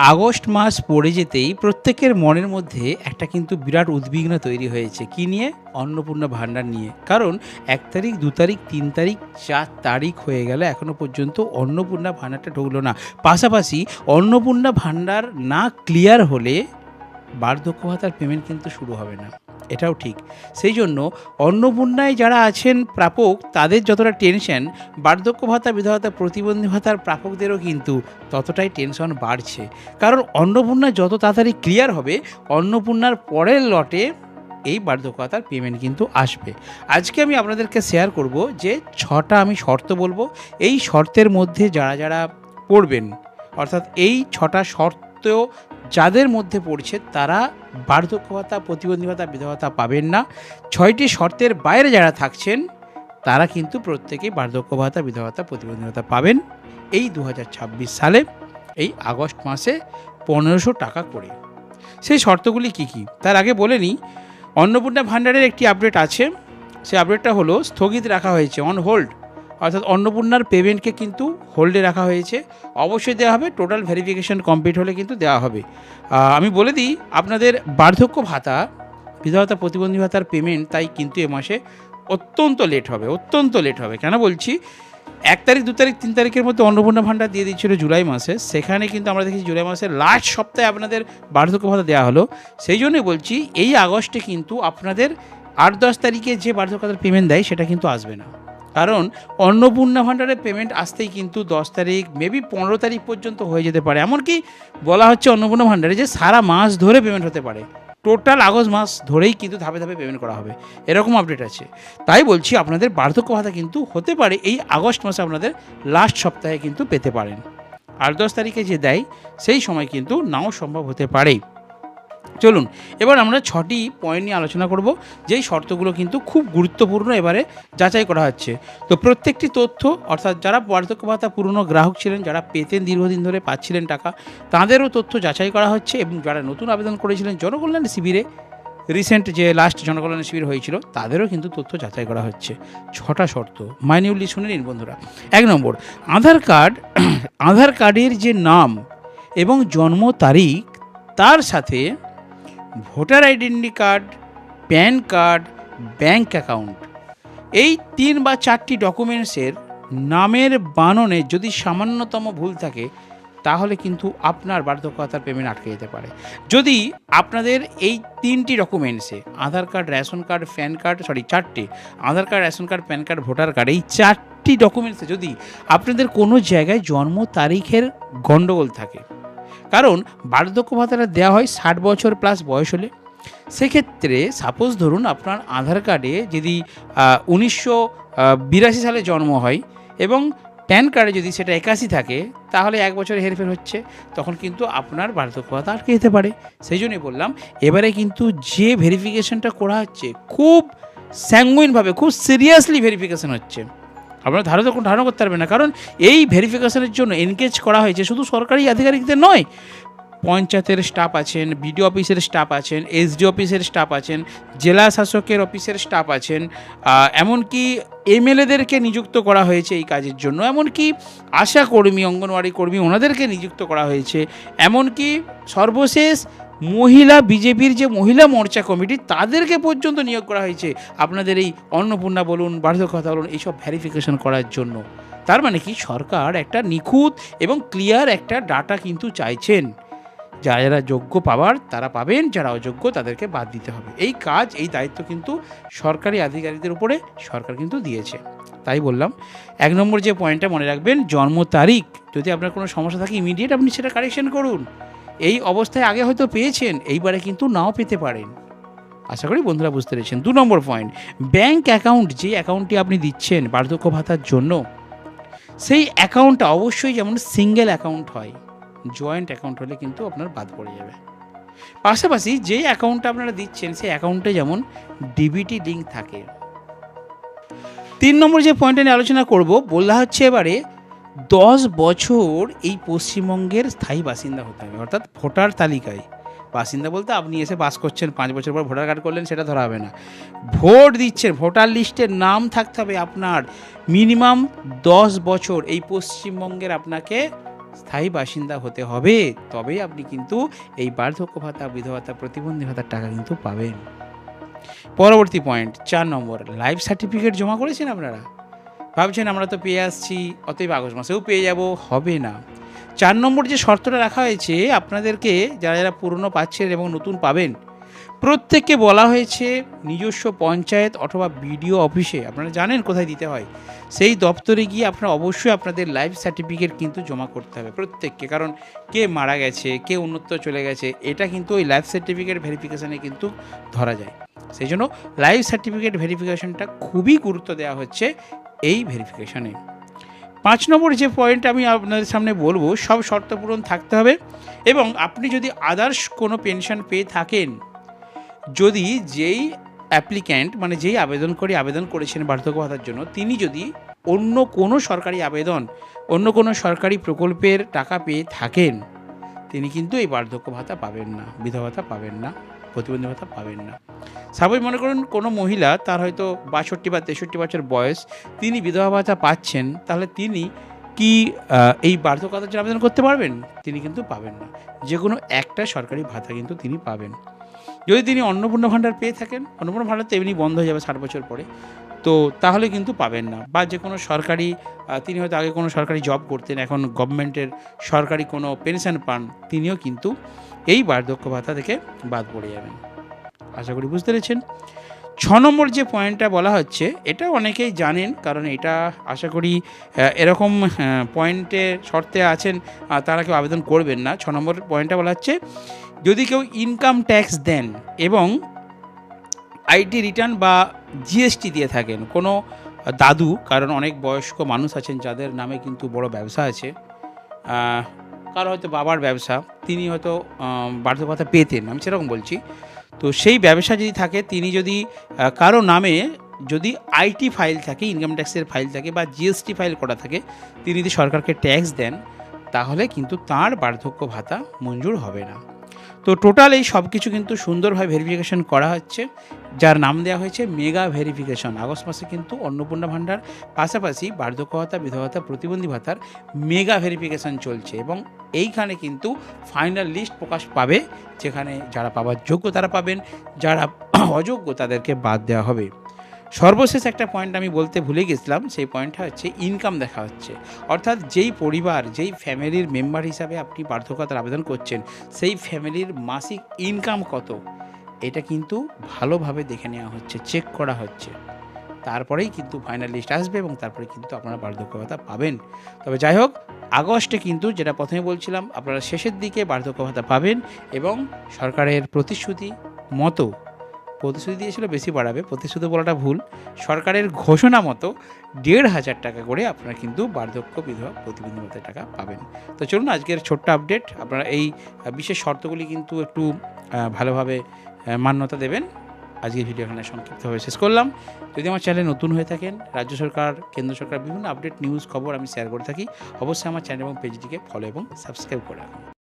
August মাস পড়ে যেতেই প্রত্যেকের মনের মধ্যে একটা কিন্তু বিরাট উদ্বিগ্ন তৈরি হয়েছে কি নিয়ে? অন্নপূর্ণা ভাণ্ডার নিয়ে। কারণ ১ তারিখ, ২ তারিখ, ৩ তারিখ, ৪ তারিখ হয়ে গেল, এখনো পর্যন্ত অন্নপূর্ণা ভাণ্ডারটা ঢুকলো না। পাশাপাশি অন্নপূর্ণা ভাণ্ডার না ক্লিয়ার হলে বার্ধক্য ভাতার পেমেন্ট কিন্তু শুরু হবে না, এটাও ঠিক। সেই জন্য অন্নপূর্ণায় যারা আছেন প্রাপক, তাদের যতটা টেনশন, বার্ধক্য ভাতা, বিধবা ভাতা, প্রতিবন্ধী ভাতার প্রাপকদেরও কিন্তু ততটাই টেনশন বাড়ছে। কারণ অন্নপূর্ণা যত তাড়াতাড়ি ক্লিয়ার হবে, অন্নপূর্ণার পরের লটে এই বার্ধক্য ভাতার পেমেন্ট কিন্তু আসবে। আজকে আমি আপনাদেরকে শেয়ার করব যে 6টা আমি শর্ত বলবো। এই শর্তের মধ্যে যারা যারা পড়বেন, অর্থাৎ এই 6টা শর্ত যাদের মধ্যে পড়ছে তারা বার্ধক্য ভাতা, প্রতিবন্ধী ভাতা, বিধবা ভাতা পাবেন না। 6টি শর্তের বাইরে যারা থাকছেন তারা কিন্তু প্রত্যেকেই বার্ধক্য ভাতা, বিধবা ভাতা, প্রতিবন্ধী ভাতা পাবেন এই 2026 সালে, এই আগস্ট মাসে 1500 টাকা করে। সেই শর্তগুলি কি কি তার আগে বলে নিই। অন্নপূর্ণা ভাণ্ডারের একটি আপডেট আছে, সেই আপডেটটা হলো স্থগিত রাখা হয়েছে, অন হোল্ড, অর্থাৎ অন্নপূর্ণার পেমেন্টকে কিন্তু হোল্ডে রাখা হয়েছে। অবশ্যই দেওয়া হবে, টোটাল ভেরিফিকেশন কমপ্লিট হলে কিন্তু দেওয়া হবে। আমি বলে দিই, আপনাদের বার্ধক্য ভাতা, বিধবা ভাতা, প্রতিবন্ধী ভাতার পেমেন্ট তাই কিন্তু এ মাসে অত্যন্ত লেট হবে, অত্যন্ত লেট হবে। কেন বলছি? 1 তারিখ, 2 তারিখ, 3 তারিখের মধ্যে অন্নপূর্ণা ভাণ্ডার দিয়ে দিচ্ছিল জুলাই মাসে, সেখানে কিন্তু আমরা দেখি জুলাই মাসের লাস্ট সপ্তাহে আপনাদের বার্ধক্য ভাতা দেওয়া হলো। সেই জন্যই বলছি এই আগস্টে কিন্তু আপনাদের 8-10 তারিখে যে বার্ধক্য ভাতার পেমেন্ট দেয় সেটা কিন্তু আসবে না। কারণ অন্নপূর্ণা ভাণ্ডারের পেমেন্ট আসতেই কিন্তু 10 তারিখ, মেবি 15 তারিখ পর্যন্ত হয়ে যেতে পারে। এমনকি বলা হচ্ছে অন্নপূর্ণা ভাণ্ডারে যে সারা মাস ধরে পেমেন্ট হতে পারে, টোটাল আগস্ট মাস ধরেই কিন্তু ধাপে ধাপে পেমেন্ট করা হবে, এরকম আপডেট আছে। তাই বলছি আপনাদের বার্ধক্য ভাতা কিন্তু হতে পারে এই আগস্ট মাসে আপনাদের লাস্ট সপ্তাহে কিন্তু পেতে পারেন। 8-10 তারিখে যে দেয় সেই সময় কিন্তু নাও সম্ভব হতে পারে। চলুন এবার আমরা 6টি পয়েন্ট নিয়ে আলোচনা করব, যেই শর্তগুলো কিন্তু খুব গুরুত্বপূর্ণ এবারে যাচাই করা হচ্ছে। তো প্রত্যেকটি তথ্য, অর্থাৎ যারা বার্ধক্য ভাতা পুরনো গ্রাহক ছিলেন, যারা পেতেন দীর্ঘদিন ধরে পাচ্ছিলেন টাকা, তাদেরও তথ্য যাচাই করা হচ্ছে, এবং যারা নতুন আবেদন করেছিলেন জনকল্যাণ শিবিরে, রিসেন্ট যে লাস্ট জনকল্যাণ শিবির হয়েছিল, তাদেরও কিন্তু তথ্য যাচাই করা হচ্ছে। 6টা শর্ত মাইনিউলি শুনে নিন বন্ধুরা। 1 নম্বর, আধার কার্ড, আধার কার্ডের যে নাম এবং জন্ম তারিখ, তার সাথে voter identity card, PAN card, bank account, এই 3 বা 4টি ডকুমেন্টসের নামের বানানে যদি সামান্যতম ভুল থাকে, তাহলে কিন্তু আপনার বার্ধক্য ভাতার পেমেন্ট আটকে যেতে পারে। যদি আপনাদের এই 3টি ডকুমেন্টসে, Aadhaar card, ration card, PAN card, 4টে, Aadhaar card, ration card, PAN card, voter card, এই 4টি ডকুমেন্টসে যদি আপনাদের কোনো জায়গায় জন্ম তারিখের গণ্ডগোল থাকে, কারণ বার্ধক্য ভাতাটা দেওয়া হয় 60 বছর প্লাস বয়স হলে, সেক্ষেত্রে সাপোজ ধরুন আপনার আধার কার্ডে যদি 1982 সালে জন্ম হয় এবং প্যান কার্ডে যদি সেটা 81 থাকে, তাহলে 1 বছর হেরফের হচ্ছে, তখন কিন্তু আপনার বার্ধক্য ভাতা আটকে যেতে পারে। সেই জন্যই বললাম এবারে কিন্তু যে ভেরিফিকেশনটা করা হচ্ছে খুব স্যাঙ্গুইনভাবে, খুব সিরিয়াসলি ভেরিফিকেশন হচ্ছে। আপনারা ধারণা করতে পারবেন না, কারণ এই ভেরিফিকেশনের জন্য এনগেজ করা হয়েছে শুধু সরকারি আধিকারিকদের নয়, পঞ্চায়েতের স্টাফ আছেন, বিডিও অফিসের স্টাফ আছেন, এসডি অফিসের স্টাফ আছেন, জেলা শাসকের অফিসের স্টাফ আছেন, এমনকি এমএলএদেরকে নিযুক্ত করা হয়েছে এই কাজের জন্য, এমনকি আশা কর্মী, অঙ্গনওয়াড়ি কর্মী, ওনাদেরকে নিযুক্ত করা হয়েছে, এমনকি সর্বশেষ মহিলা বিজেপির যে মহিলা মোর্চা কমিটি, তাদেরকে পর্যন্ত নিয়োগ করা হয়েছে আপনাদের এই অন্নপূর্ণা বলুন, বার্ধক্য ভাতা বলুন, এইসব ভেরিফিকেশন করার জন্য। তার মানে কি, সরকার একটা নিখুঁত এবং ক্লিয়ার একটা ডাটা কিন্তু চাইছেন। যারা যারা যোগ্য পাবার তারা পাবেন, যারা অযোগ্য তাদেরকে বাদ দিতে হবে। এই কাজ, এই দায়িত্ব কিন্তু সরকারি আধিকারিকদের উপরে সরকার কিন্তু দিয়েছে। তাই বললাম 1 নম্বর যে পয়েন্টটা মনে রাখবেন, জন্ম তারিখ, যদি আপনার কোনো সমস্যা থাকে ইমিডিয়েট আপনি সেটা কারেকশন করুন। এই অবস্থায় আগে হয়তো পেয়েছেন, এইবারে কিন্তু নাও পেতে পারেন। আশা করি বন্ধুরা বুঝতে পেরেছেন। 2 নম্বর পয়েন্ট, ব্যাঙ্ক অ্যাকাউন্ট, যে অ্যাকাউন্টটি আপনি দিচ্ছেন বার্ধক্য ভাতার জন্য, সেই অ্যাকাউন্টটা অবশ্যই যেমন সিঙ্গেল অ্যাকাউন্ট হয়, জয়েন্ট অ্যাকাউন্ট হলে কিন্তু আপনার বাদ পড়ে যাবে। পাশাপাশি যে অ্যাকাউন্টটা আপনারা দিচ্ছেন সেই অ্যাকাউন্টে যেমন ডিবিটি লিঙ্ক থাকে। 3 নম্বর যে পয়েন্টটা নিয়ে আলোচনা করব, বলা হচ্ছে এবারে 10 বছর এই পশ্চিমবঙ্গের স্থায়ী বাসিন্দা হতে হবে, অর্থাৎ ভোটার তালিকায় বাসিন্দা বলতে আপনি এসে বাস করছেন, 5 বছর পর ভোটার কার্ড করলেন, সেটা ধরা হবে না। ভোট দিচ্ছেন, ভোটার লিস্টের নাম থাকতে হবে আপনার, মিনিমাম 10 বছর এই পশ্চিমবঙ্গের আপনাকে স্থায়ী বাসিন্দা হতে হবে, তবেই আপনি কিন্তু এই বার্ধক্য ভাতা, বিধবা ভাতা, প্রতিবন্ধী ভাতার টাকা কিন্তু পাবেন। পরবর্তী পয়েন্ট 4 নম্বর, লাইফ সার্টিফিকেট জমা করেছেন আপনারা? ভাবছেন আমরা তো পেয়ে আসছি, অতএব আগস্ট মাসেও পেয়ে যাব, হবে না। 4 নম্বর যে শর্তটা রাখা হয়েছে আপনাদেরকে, যারা যারা পুরনো পাচ্ছেন এবং নতুন পাবেন, প্রত্যেককে বলা হয়েছে নিজস্ব পঞ্চায়েত অথবা বিডিও অফিসে, আপনারা জানেন কোথায় দিতে হয়, সেই দপ্তরে গিয়ে আপনারা অবশ্যই আপনাদের লাইফ সার্টিফিকেট কিন্তু জমা করতে হবে প্রত্যেককে। কারণ কে মারা গেছে, কে অন্যত্র চলে গেছে, এটা কিন্তু ওই লাইফ সার্টিফিকেট ভেরিফিকেশানে কিন্তু ধরা যায়। সেই জন্য লাইফ সার্টিফিকেট ভেরিফিকেশনটা খুবই গুরুত্ব দেওয়া হচ্ছে এই ভেরিফিকেশনে। 5 নম্বর যে পয়েন্ট আমি আপনাদের সামনে বলবো, সব শর্ত পূরণ থাকতে হবে এবং আপনি যদি আদার্স কোনো পেনশন পেয়ে থাকেন, যদি যেই অ্যাপ্লিক্যান্ট মানে যেই আবেদনকারী আবেদন করেছেন বার্ধক্য ভাতার জন্য, তিনি যদি অন্য কোনো সরকারি আবেদন, অন্য কোনো সরকারি প্রকল্পের টাকা পেয়ে থাকেন, তিনি কিন্তু এই বার্ধক্য ভাতা পাবেন না, বিধবা ভাতা পাবেন না, প্রতিবন্ধী ভাতা পাবেন না। স্বাভাবিক মনে করুন কোনো মহিলা, তার হয়তো 62 বা 63 বছর বয়স, তিনি বিধবা ভাতা পাচ্ছেন, তাহলে তিনি কি এই বার্ধক্য ভাতার জন্য আবেদন করতে পারবেন? তিনি কিন্তু পাবেন না। যে কোনো একটা সরকারি ভাতা কিন্তু তিনি পাবেন। যদি তিনি অন্নপূর্ণা ভাণ্ডার পেয়ে থাকেন, অন্নপূর্ণা ভাণ্ডার তো এমনি বন্ধ হয়ে যাবে 60 বছর পরে, তো তাহলে কিন্তু পাবেন না। বা যে কোনো সরকারি, তিনি হয়তো আগে কোনো সরকারি জব করতেন, এখন গভর্নমেন্টের সরকারি কোনো পেনশন পান, তিনিও কিন্তু এই বার্ধক্য ভাতা থেকে বাদ পড়ে যাবেন। আশা করি বুঝতে পেরেছেন। 6 নম্বর যে পয়েন্টটা বলা হচ্ছে, এটা অনেকেই জানেন, কারণ এটা আশা করি এরকম পয়েন্টে শর্তে আছেন তারা কেউ আবেদন করবেন না। 6 নম্বর পয়েন্টটা বলা হচ্ছে, যদি কেউ ইনকাম ট্যাক্স দেন এবং আইটি রিটার্ন বা জিএসটি দিয়ে থাকেন, কোনো দাদু, কারণ অনেক বয়স্ক মানুষ আছেন যাদের নামে কিন্তু বড় ব্যবসা আছে, কারো হয়তো বাবার ব্যবসা, তিনি হয়তো বার্ধক্য ভাতা পেতেন, আমি সেরকম বলছি। তো সেই ব্যবসা যদি থাকে, তিনি যদি কারো নামে যদি আইটি ফাইল থাকে, ইনকাম ট্যাক্সের ফাইল থাকে বা জিএসটি ফাইল করা থাকে, তিনি যদি সরকারকে ট্যাক্স দেন, তাহলে কিন্তু তার বার্ধক্য ভাতা মঞ্জুর হবে না। তো টোটাল এই সব কিছু কিন্তু সুন্দরভাবে ভেরিফিকেশন করা হচ্ছে, যার নাম দেওয়া হয়েছে মেগা ভেরিফিকেশন। আগস্ট মাসে কিন্তু অন্নপূর্ণা ভাণ্ডার পাশাপাশি বার্ধক্য ভাতা, বিধবা ভাতা, প্রতিবন্ধী ভাতার মেগা ভেরিফিকেশন চলছে এবং এইখানে কিন্তু ফাইনাল লিস্ট প্রকাশ পাবে, যেখানে যারা পাওয়ার যোগ্য তারা পাবেন, যারা অযোগ্য তাদেরকে বাদ দেওয়া হবে। সর্বশেষ একটা পয়েন্ট আমি বলতে ভুলে গেছিলাম, সেই পয়েন্টটা হচ্ছে ইনকাম দেখা হচ্ছে, অর্থাৎ যেই পরিবার, যেই ফ্যামিলির মেম্বার হিসাবে আপনি বার্ধক্য ভাতার আবেদন করছেন, সেই ফ্যামিলির মাসিক ইনকাম কত, এটা কিন্তু ভালোভাবে দেখে নেওয়া হচ্ছে, চেক করা হচ্ছে, তারপরেই কিন্তু ফাইনাল লিস্ট আসবে এবং তারপরে কিন্তু আপনারা বার্ধক্য ভাতা পাবেন। তবে যাই হোক, আগস্টে কিন্তু যেটা প্রথমে বলছিলাম, আপনারা শেষের দিকে বার্ধক্য ভাতা পাবেন এবং সরকারের প্রতিশ্রুতি মতো, প্রতিশ্রুতি দিয়েছিল বেশি বাড়াবে, প্রতিশ্রুতি বলাটা ভুল, সরকারের ঘোষণা মতো 1,500 টাকা করে আপনারা কিন্তু বার্ধক্য, বিধবা, প্রতিবন্ধী ভাতার টাকা পাবেন। তো চলুন আজকের ছোট্ট আপডেট, আপনারা এই বিশেষ শর্তগুলি কিন্তু একটু ভালোভাবে মান্যতা দেবেন। আজকের ভিডিও এখানে সংক্ষিপ্তভাবে শেষ করলাম। যদি আমার চ্যানেলে নতুন হয়ে থাকেন, রাজ্য সরকার, কেন্দ্র সরকার বিভিন্ন আপডেট, নিউজ, খবর আমি শেয়ার করে থাকি, অবশ্যই আমার চ্যানেল এবং পেজটিকে ফলো এবং সাবস্ক্রাইব করে রাখুন।